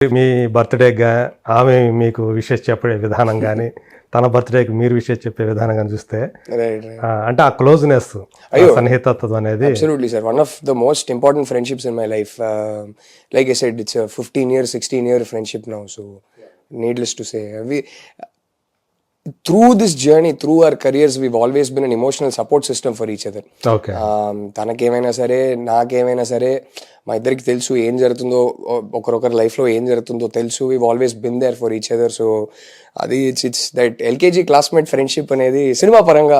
మీ బర్త్డేగా ఆమె మీకు విషెస్ చెప్పే విధానం కానీ తన బర్త్డేకి మీరు విషెస్ చెప్పే విధానం కానీ చూస్తే అంటే ఆ క్లోజ్నెస్ సన్నిహితత్వం అనేది absolutely sir, one of the most important friendships in my life. Like I said, it's a 15 year 16 year friendship now, so needless to say, we through this journey, through our careers, we've always been an emotional support system for each other. Okay తనకేమైనా సరే నాకేమైనా సరే మా ఇద్దరికి తెలుసు ఏం జరుగుతుందో, ఒకరొకరి లైఫ్లో ఏం జరుగుతుందో తెలుసు. We've always been there for each other. So అది it's that LKG classmate friendship అనేది సినిమా పరంగా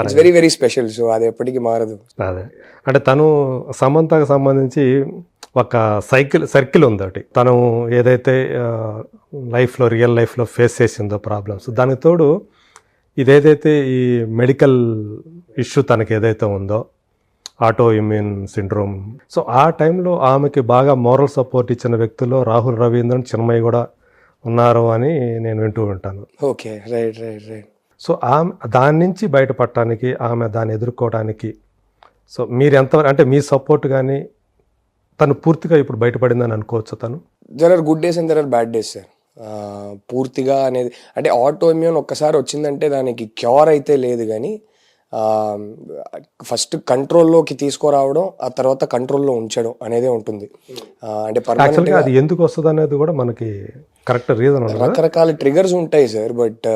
it's very very special. So అది ఎప్పటికీ మారదు. అదే అంటే తను సమంతకు సంబంధించి ఒక సర్కిల్ ఉంది ఒకటి. తను ఏదైతే లైఫ్లో రియల్ లైఫ్లో ఫేస్ చేసిందో ప్రాబ్లమ్స్, దానికి తోడు ఇదేదైతే ఈ మెడికల్ ఇష్యూ తనకి ఏదైతే ఉందో ఆటో ఇమ్యూన్ సిండ్రోమ్, సో ఆ టైంలో ఆమెకి బాగా మోరల్ సపోర్ట్ ఇచ్చిన వ్యక్తుల్లో రాహుల్ రవీంద్రన్, చిన్మయి కూడా ఉన్నారు అని నేను వింటూ ఉంటాను. Okay, right right right. So ఆమె దాని నుంచి బయటపడటానికి, ఆమె దాన్ని ఎదుర్కోవడానికి సో మీరు ఎంత అంటే మీ సపోర్ట్ కానీ తను పూర్తిగా ఇప్పుడు బయటపడిందని అనుకోవచ్చు? తను there are good days and there are bad days sir. పూర్తిగా అనేది అంటే ఆటో ఇమ్యూన్ ఒక్కసారి వచ్చిందంటే దానికి క్యూర్ అయితే లేదు, కానీ ఫస్ట్ కంట్రోల్లోకి తీసుకురావడం, ఆ తర్వాత కంట్రోల్లో ఉంచడం అనేదే ఉంటుంది. అంటే యాక్చువల్గా అది ఎందుకు వస్తుంది అనేది కూడా మనకి కరెక్ట్ రీజన్ ఉండదు. రకరకాల ట్రిగర్స్ ఉంటాయి సార్. బట్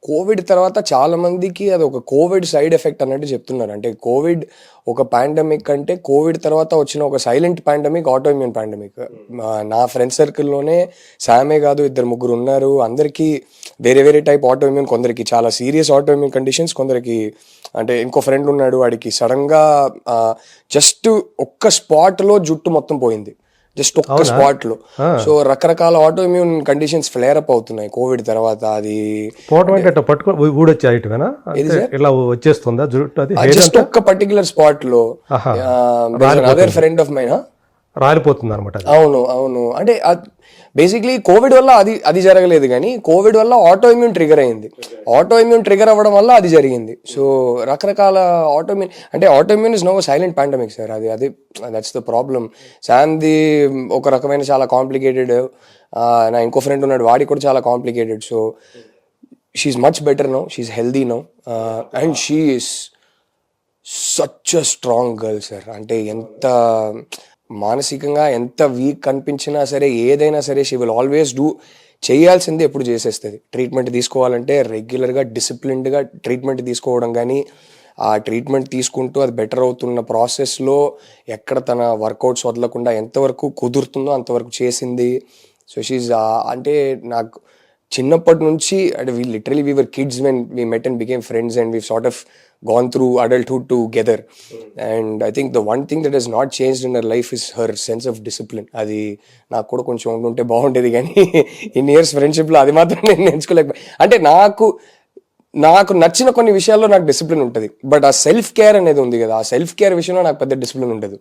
కోవిడ్ తర్వాత చాలా మందికి అది ఒక కోవిడ్ సైడ్ ఎఫెక్ట్ అన్నట్టు చెప్తున్నారు. అంటే కోవిడ్ ఒక పాండమిక్ అంటే కోవిడ్ తర్వాత వచ్చిన ఒక silent pandemic auto immune pandemic. నా ఫ్రెండ్ సర్కిల్లోనే సామే కాదు, 2-3 ఉన్నారు. అందరికీ వేరే వేరే టైప్ ఆటో ఇమ్యూన్, కొందరికి చాలా సీరియస్ ఆటో ఇమ్యూన్ కండిషన్స్, కొందరికి అంటే ఇంకో ఫ్రెండ్ ఉన్నాడు, వాడికి సడన్గా జస్ట్ ఒక్క స్పాట్లో జుట్టు మొత్తం పోయింది, జస్ట్ ఒక్క స్పాట్ లో. సో రకరకాల auto immune conditions flare up అవుతున్నాయి కోవిడ్ తర్వాత. అది వచ్చేస్తుందా జస్ట్ ఒక్క పర్టికులర్ స్పాట్ లో. అదర్ ఫ్రెండ్ ఆఫ్ మైన్ రాలిపోతుంది అనమాట. అవును అవును. అంటే బేసిక్లీ కోవిడ్ వల్ల అది జరగలేదు, కానీ కోవిడ్ వల్ల ఆటో ఇమ్యూన్ ట్రిగర్ అయింది. ఆటో ఇమ్యూన్ ట్రిగర్ అవ్వడం వల్ల అది జరిగింది. సో రకరకాల ఆటో ఇమ్యూన్ అంటే auto immune is no silent pandemic sir. అది దట్స్ ద ప్రాబ్లమ్. శామ్ది ఒక రకమైన చాలా కాంప్లికేటెడ్, నా ఇంకో ఫ్రెండ్ ఉన్నాడు, వాడికి కూడా చాలా complicated. So she's much better now, she's healthy now, and she is such a strong girl sir. అంటే ఎంత మానసికంగా ఎంత వీక్ కనిపించినా సరే, ఏదైనా సరే, షీ విల్ ఆల్వేస్ డూ. చేయాల్సిందే ఎప్పుడు చేసేస్తుంది. ట్రీట్మెంట్ తీసుకోవాలంటే రెగ్యులర్గా డిసిప్లిన్డ్గా ట్రీట్మెంట్ తీసుకోవడం, కానీ ఆ ట్రీట్మెంట్ తీసుకుంటూ అది బెటర్ అవుతున్న ప్రాసెస్లో ఎక్కడ తన వర్కౌట్స్ వదలకుండా ఎంతవరకు కుదురుతుందో అంతవరకు చేసింది. సో షీజ్ అంటే నాకు చిన్నప్పటి నుంచి అంటే we were kids when we met and became friends, and we've sort of gone through adulthood together. And I think the one thing that has not changed in her life is her sense of discipline. అది నాకు కూడా కొంచెం ఉంటే బాగుండేది, కానీ in years ఫ్రెండ్షిప్లో అది మాత్రం నేను నేర్చుకోలేకపోయి. అంటే నాకు నచ్చిన కొన్ని విషయాల్లో నాకు డిసిప్లిన్ ఉంటుంది, బట్ ఆ సెల్ఫ్ కేర్ అనేది ఉంది కదా, ఆ సెల్ఫ్ కేర్ విషయంలో నాకు పెద్ద డిసిప్లిన్ ఉండదు.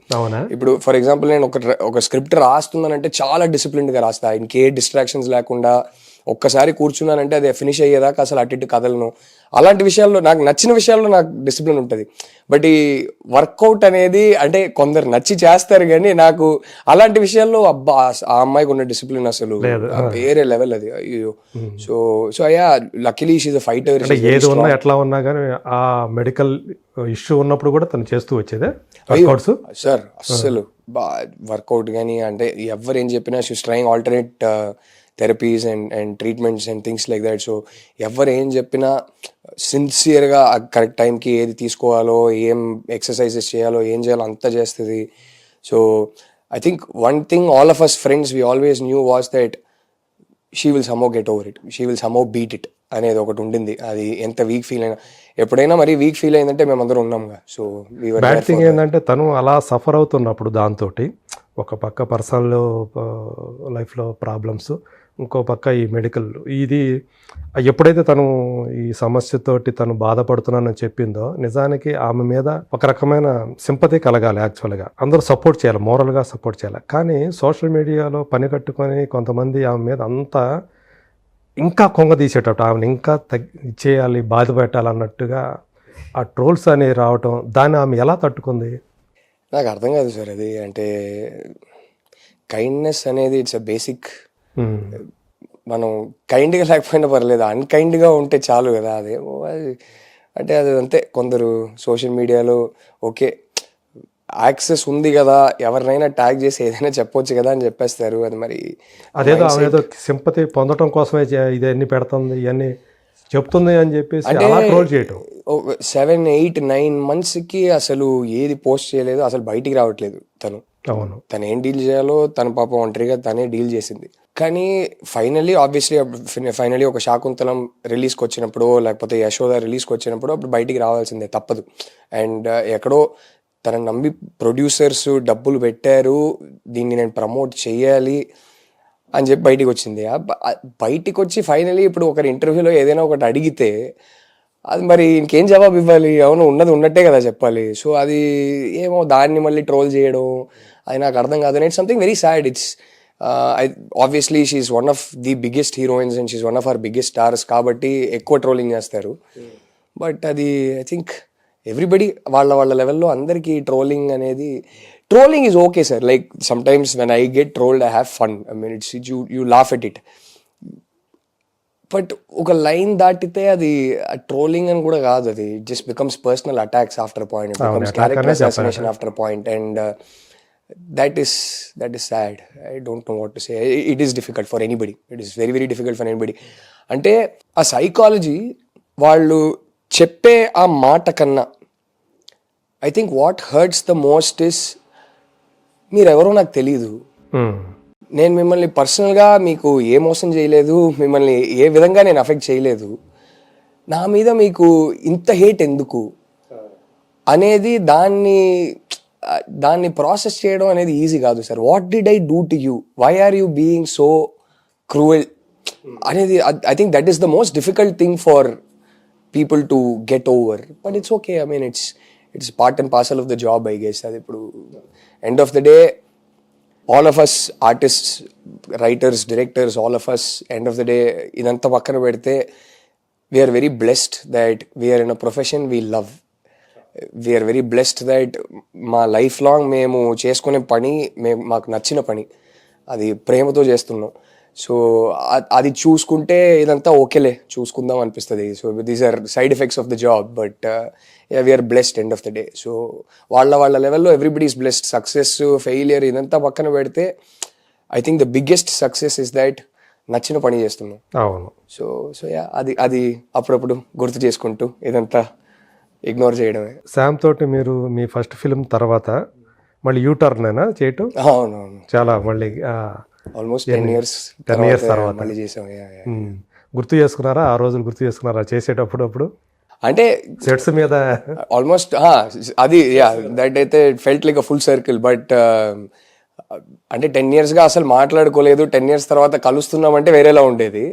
ఇప్పుడు ఫర్ ఎగ్జాంపుల్ నేను ఒక స్క్రిప్ట్ రాస్తున్నానంటే చాలా డిసిప్లిన్డ్గా రాస్తా, ఇంకే డిస్ట్రాక్షన్స్ లేకుండా. ఒక్కసారి కూర్చున్నానంటే అది ఫినిష్ అయ్యేదాకా అసలు అటు ఇటు కదలను. అలాంటి విషయాల్లో నాకు నచ్చిన విషయాల్లో నాకు డిసిప్లిన్ ఉంటుంది. బట్ ఈ వర్కౌట్ అనేది అంటే కొందరు నచ్చి చేస్తారు, కానీ నాకు అలాంటి విషయాల్లో అబ్బా ఆ అమ్మాయికి ఉన్న డిసిప్లిన్ అసలు వేరే లెవెల్ అది. అయ్యో. సో అయ్యా luckily she is a fighter. ఏది ఉన్నా ఎట్లా ఉన్నా కానీ ఆ మెడికల్ ఇష్యూ ఉన్నప్పుడు కూడా తను చేస్తూ వచ్చేదే సార్. అస్సలు వర్కౌట్ కానీ అంటే ఎవరు ఏం చెప్పినా she is trying alternate therapies and treatments and things like that. So ఎవరు ఏం చెప్పినా సిన్సియర్గా కరెక్ట్ టైంకి ఏది తీసుకోవాలో, ఏం ఎక్సర్సైజెస్ చేయాలో, ఏం చేయాలో అంతా చేస్తుంది. So I think one thing all of us friends we always knew was that she will somehow get over it, she will somehow beat it అనేది ఒకటి ఉండింది. అది ఎంత వీక్ ఫీల్ అయినా, ఎప్పుడైనా మరీ వీక్ ఫీల్ అయిందంటే మేమందరం ఉన్నాంగా. సో బ్యాడ్ థింగ్ ఏంటంటే తను అలా సఫర్ అవుతున్నప్పుడు దాంతో ఒక పక్క పర్సనల్ లైఫ్లో ప్రాబ్లమ్స్, ఇంకో పక్క ఈ మెడికల్, ఇది ఎప్పుడైతే తను ఈ సమస్యతోటి తను బాధపడుతున్నానని చెప్పిందో, నిజానికి ఆమె మీద ఒక రకమైన సింపతి కలగాలి. యాక్చువల్గా అందరూ సపోర్ట్ చేయాలి, మోరల్గా సపోర్ట్ చేయాలి. కానీ సోషల్ మీడియాలో పని కట్టుకొని కొంతమంది ఆమె మీద అంతా ఇంకా కొంగదీసేటట్టు, ఆమెను ఇంకా చేయాలి, బాధ పెట్టాలన్నట్టుగా ఆ ట్రోల్స్ అనేవి రావటం, దాన్ని ఆమె ఎలా తట్టుకుంది? నాకు అర్థం కాదు సార్ అది. అంటే కైండ్నెస్ అనేది ఇట్స్ అ బేసిక్ మనం కైండ్గా లేకపోయినా పర్లేదు, అన్కైండ్గా ఉంటే చాలు కదా. అదేమో అది అంటే అది అంతే. కొందరు సోషల్ మీడియాలో ఓకే యాక్సెస్ ఉంది కదా, ఎవరినైనా ట్యాగ్ చేసి ఏదైనా చెప్పొచ్చు కదా అని చెప్పేస్తారు. అది మరి అదేదో సింపతి పొందడం కోసమే ఇదన్నీ పెడుతుంది, ఇవన్నీ చెప్తుంది అని చెప్పేసి అలా ట్రోల్ చేయటం. 7, 8, 9 monthsకి అసలు ఏది పోస్ట్ చేయలేదు, అసలు బయటికి రావట్లేదు తను. అవును, తను ఏం డీల్ చేయాలో తన పాప ఒంటరిగా తనే డీల్ చేసింది. కానీ ఫైనలీ ఒక శాకుంతలం రిలీజ్కి వచ్చినప్పుడు, లేకపోతే యశోద రిలీజ్కి వచ్చినప్పుడు అప్పుడు బయటికి రావాల్సిందే, తప్పదు. అండ్ ఎక్కడో తనని నమ్మి ప్రొడ్యూసర్స్ డబ్బులు పెట్టారు, దీన్ని నేను ప్రమోట్ చేయాలి అని చెప్పి బయటికి వచ్చింది. బయటికి వచ్చి ఫైనలీ ఇప్పుడు ఒకరి ఇంటర్వ్యూలో ఏదైనా ఒకటి అడిగితే అది మరి ఇంకేం జవాబు ఇవ్వాలి? అవును, ఉన్నది ఉన్నట్టే కదా చెప్పాలి. సో అది ఏమో దాన్ని మళ్ళీ ట్రోల్ చేయడం అది నాకు అర్థం కాదు. It's something very sad. It's obviously she's one of the biggest heroines and she's one of our biggest stars కాబట్టి ఎక్కువ ట్రోలింగ్ చేస్తారు. బట్ అది ఐ థింక్ ఎవ్రీబడి వాళ్ళ లెవెల్లో అందరికీ trolling is okay sir. Like sometimes when I get trolled I have fun. I mean it's you laugh at it. But ఒక line దాటితే అది ట్రోలింగ్ అని కూడా కాదు, అది just becomes personal attacks after point, it becomes character assassination after point. And that is sad. I don't know what to say. It is difficult for anybody. It is very, very difficult for anybody. అంటే ఆ psychology వాళ్ళు చెప్పే ఆ మాట కన్నా I think what hurts the most is మీరెవరో నాకు తెలీదు, నేను మిమ్మల్ని పర్సనల్గా మీకు ఏ మోసం చేయలేదు, మిమ్మల్ని ఏ విధంగా నేను అఫెక్ట్ చేయలేదు, నా మీద మీకు ఇంత హేట్ ఎందుకు అనేది దాన్ని ప్రాసెస్ చేయడం అనేది ఈజీ కాదు sir. What did I do to you, why are you being so cruel అనేది I think that is the most difficult thing for people to get over. But it's okay. I mean it's part and parcel of the job I guess. అది ఇప్పుడు end of the day all of us artists, writers, directors, all of us, end of the day ఇదంతా పక్కన పెడితే we are very blessed that we are in a profession we love. We are very blessed that మా life long మేము చేసుకునే పని మాకు నచ్చిన పని, అది ప్రేమతో చేస్తున్నాం. సో అది చూసుకుంటే ఇదంతా ఓకేలే చూసుకుందాం అనిపిస్తుంది. So these are side effects of the job. But we're blessed end of the day. So వాళ్ళ లెవెల్లో everybody is blessed. Success failure ఇదంతా పక్కన పెడితే I think the biggest success is that నచ్చిన పని చేస్తున్నాం. అవును. సో అది అప్పుడప్పుడు గుర్తు చేసుకుంటూ ఇదంతా ఇగ్నోర్ చేయడమే. శామ్ తోటి మీరు మీ ఫస్ట్ ఫిల్మ్ తర్వాత మళ్ళీ యూటర్నేనా చేయటం? అవునవును, చాలా మళ్ళీ ఆల్మోస్ట్ 10 years తర్వాత మళ్ళీ చేసాం. గుర్తు చేసుకున్నారా ఆ రోజులు? గుర్తు చేసుకున్నారా చేసేటప్పుడు? అప్పుడు అంటే సెట్స్ మీద ఆల్మోస్ట్ అది దట్ అయితే felt like a full circle. But అంటే 10 yearsగా అసలు మాట్లాడుకోలేదు. 10 years తర్వాత కలుస్తున్నామంటే వేరేలా ఉండేది.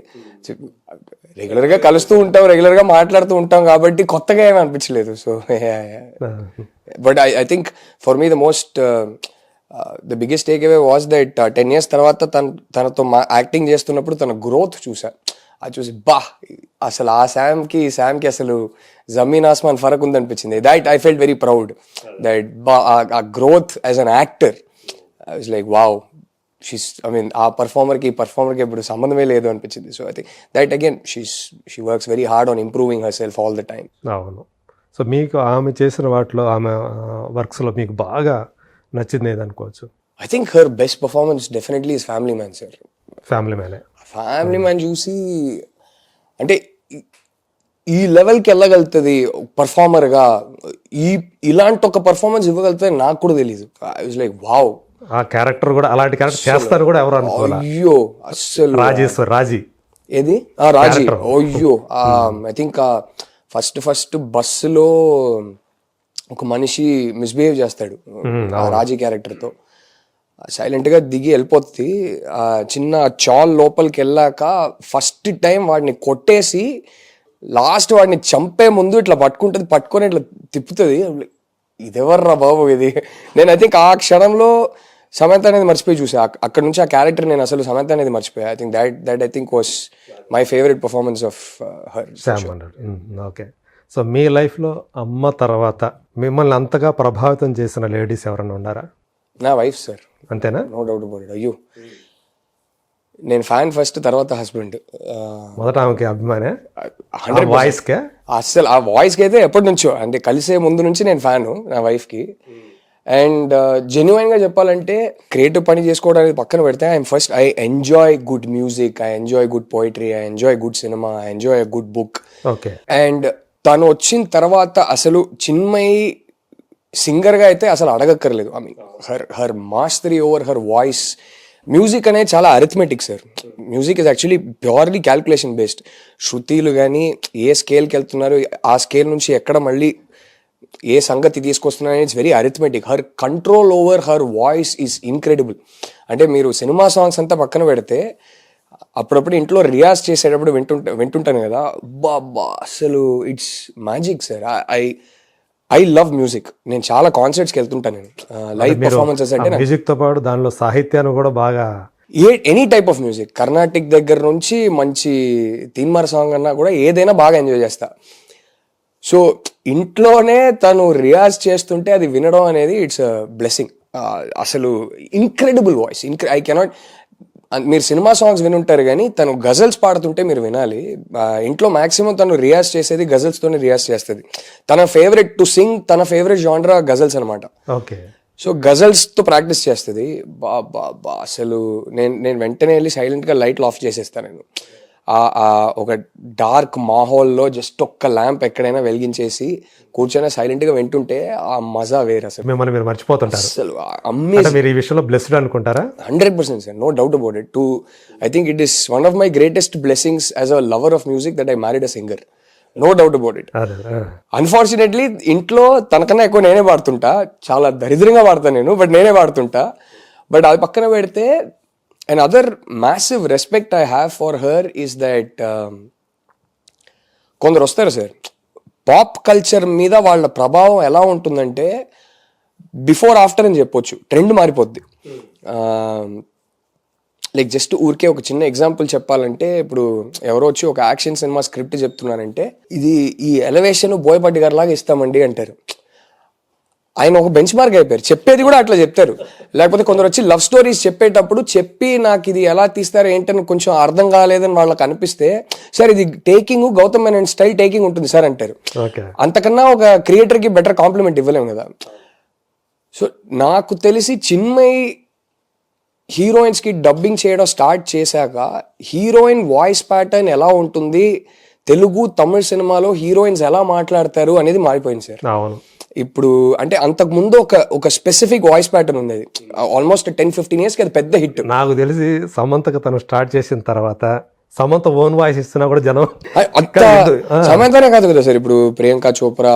రెగ్యులర్గా కలుస్తూ ఉంటాం, రెగ్యులర్గా మాట్లాడుతూ ఉంటాం కాబట్టి కొత్తగా ఏమీ అనిపించలేదు. So but I think for me the most the biggest take away was that 10 years తర్వాత తనతో యాక్టింగ్ చేస్తున్నప్పుడు తన గ్రోత్ చూసా. అది చూసి అసలు ఆ శామ్కి అసలు జమీన్ ఆస్మాన్ ఫరక్ ఉందనిపించింది. That I felt very proud that ఆ growth as an actor. I was like wow, ఆ పర్ఫార్మర్కి ఇప్పుడు సంబంధమే లేదు అనిపించింది. So I think that again she works very hard on improving herself all the time. అవును. సో మీకు ఆమె చేసిన వాటిలో, ఆమె వర్క్స్లో మీకు బాగా నచ్చింది ఏదనుకోవచ్చు? I think her best performance definitely is family man sir. Family man చూసి అంటే ఈ లెవెల్కి వెళ్ళగలుగుతుంది పర్ఫార్మర్గా, ఇలాంటి ఒక పర్ఫార్మెన్స్ ఇవ్వగలుగుతుంది నాకు కూడా తెలీదు. ఐ వాజ్ లైక్ వావ్, ఆ క్యారెక్టర్ కూడా అలాంటి క్యారెక్టర్ చేస్తారు కూడా ఎవరు అనుకోవాలి. అయ్యో అస్సలు రాజీ ఏది రాజీ, అయ్యో ఐ థింక్ ఫస్ట్ బస్సులో ఒక మనిషి మిస్బిహేవ్ చేస్తాడు రాజీ క్యారెక్టర్తో. సైలెంట్గా దిగి వెళ్ళిపోతుంది. చిన్న చాల్ లోపలికి వెళ్ళాక ఫస్ట్ టైం వాడిని కొట్టేసి లాస్ట్ వాడిని చంపే ముందు ఇట్లా పట్టుకొని ఇట్లా తిప్పుతుంది. ఇదెవర్రా బాబు ఇది. నేను ఐ థింక్ ఆ క్షణంలో సమంత అనేది మర్చిపోయి చూసా. అక్కడ నుంచి ఆ క్యారెక్టర్ నేను అసలు సమంత అనేది మర్చిపోయా. I think that I think was my favourite performance of her. Okay. So మీ లైఫ్లో అమ్మ తర్వాత మిమ్మల్ని అంతగా ప్రభావితం చేసిన లేడీస్ ఎవరైనా ఉన్నారా? నా వైఫ్ సార్. అంతేనా? No doubt about it. అయ్యో నేను ఫ్యాన్ ఫస్ట్, తర్వాత హస్బెండ్. మొదట ఆమెకి అభిమానే 100%. వాయిస్కే? అసలు ఆ వాయిస్కి అయితే ఎప్పటి నుంచో, అంటే కలిసే ముందు నుంచి నేను ఫ్యాను నా వైఫ్కి. అండ్ జెన్యున్గా చెప్పాలంటే క్రియేటివ్ పని చేసుకోవడానికి పక్కన పెడితే I enjoy good music, I enjoy good poetry, I enjoy good cinema, I enjoy a good book. Okay. And తను వచ్చిన తర్వాత అసలు చిన్మయి సింగర్గా అయితే అసలు అడగక్కర్లేదు. I mean her mastery over her voice. Music అనేది చాలా arithmetic sir. Music is actually purely calculation based. శృతిలు కానీ ఏ స్కేల్కి వెళ్తున్నారు, ఆ స్కేల్ నుంచి ఎక్కడ మళ్ళీ ఏ సంగతి తీసుకొస్తున్నారు, it's very arithmetic. Her control over her voice is incredible. అంటే మీరు సినిమా సాంగ్స్ అంతా పక్కన పెడితే అప్పుడప్పుడు ఇంట్లో రియాజ్ చేసేటప్పుడు వింటుంటాను కదా, బాబా అసలు it's magic sir. I love music. నేను చాలా కాన్సర్ట్స్కి వెళ్తుంటాను. నేను లైవ్ పర్ఫార్మెన్సెస్ అంటే మ్యూజిక్ తో పాటు దానిలో సాహిత్యాన్ని కూడా బాగా, any type of music, Carnatic దగ్గర నుంచి మంచి తీన్మార్ సాంగ్ అన్నా కూడా ఏదైనా బాగా ఎంజాయ్ చేస్తా. సో ఇంట్లోనే తను రియాజ్ చేస్తుంటే అది వినడం అనేది ఇట్స్ బ్లెస్సింగ్. అసలు ఇన్క్రెడిబుల్ వాయిస్. I cannot. మీరు సినిమా సాంగ్స్ వినుంటారు కానీ తను గజల్స్ పాడుతుంటే మీరు వినాలి. ఇంట్లో మాక్సిమం తను రియాజ్ చేసేది గజల్స్తోనే రియాజ్ చేస్తుంది. తన ఫేవరెట్ టు సింగ్, తన ఫేవరెట్ జానరా గజల్స్ అనమాట. ఓకే. సో గజల్స్తో ప్రాక్టీస్ చేస్తుంది. బా అసలు నేను వెంటనే వెళ్ళి సైలెంట్గా లైట్లు ఆఫ్ చేసేస్తాను. నేను ఒక డార్క్ మాహోల్లో జస్ట్ ఒక్క ల్యాంప్ ఎక్కడైనా వెలిగించేసి కూర్చొని సైలెంట్గా వింటుంటే ఆ మజా వేరు. అసలు మిమ్మల్ని మీరు మర్చిపోతుంటారు. అసలు అమేజింగ్. మీరు ఈ విషయంలో బ్లెస్డ్ అనుకుంటారా? 100% sir, no doubt about it. I think it is one of my greatest blessings as a lover of music that I married a singer. No doubt about it. Unfortunately ఇంట్లో తనకన్నా ఎక్కువ నేనే పాడుతుంటా. చాలా దరిద్రంగా పాడతాను నేను, బట్ నేనే పాడుతుంటా. బట్ అది పక్కన పెడితే another massive respect I have for her is that కొందరు వస్తారు సార్, పాప్ కల్చర్ మీద వాళ్ళ ప్రభావం ఎలా ఉంటుందంటే బిఫోర్ ఆఫ్టర్ అని చెప్పొచ్చు. ట్రెండ్ మారిపోద్ది. లైక్ జస్ట్ ఊరికే ఒక చిన్న ఎగ్జాంపుల్ చెప్పాలంటే, ఇప్పుడు ఎవరో వచ్చి ఒక యాక్షన్ సినిమా స్క్రిప్ట్ చెప్తున్నారంటే, ఇది ఈ ఎలివేషన్ బోయపాటి గారి లాగా ఇస్తామండి అంటారు. ఆయన ఒక బెంచ్ మార్క్ అయిపోయారు. చెప్పేది కూడా అట్లా చెప్తారు. లేకపోతే కొందరు వచ్చి లవ్ స్టోరీస్ చెప్పేటప్పుడు చెప్పి నాకు ఇది ఎలా తీస్తారో ఏంటని కొంచెం అర్థం కాలేదని వాళ్ళకి అనిపిస్తే, సార్ ఇది taking Gautham Menon style taking ఉంటుంది సార్ అంటారు. అంతకన్నా ఒక క్రియేటర్కి బెటర్ కాంప్లిమెంట్ ఇవ్వలేము కదా. సో నాకు తెలిసి చిన్మయి హీరోయిన్స్కి డబ్బింగ్ చేయడం స్టార్ట్ చేశాక హీరోయిన్ వాయిస్ ప్యాటర్న్ ఎలా ఉంటుంది, తెలుగు తమిళ సినిమాలో హీరోయిన్స్ ఎలా మాట్లాడతారు అనేది మారిపోయింది సార్. అవును. ఇప్పుడు అంటే అంతకు ముందు ఒక స్పెసిఫిక్ వాయిస్ ప్యాటర్న్ ఉంది. ఆల్మోస్ట్ 10-15 years కి అది పెద్ద హిట్. నాకు తెలిసి సమంతకు తను స్టార్ట్ చేసిన తర్వాత సమంత ఓన్ వాయిస్ ఇస్తున్నా కూడా జనం అంత సమంతనే కాదు కదా సార్, ఇప్పుడు ప్రియాంక చోప్రా,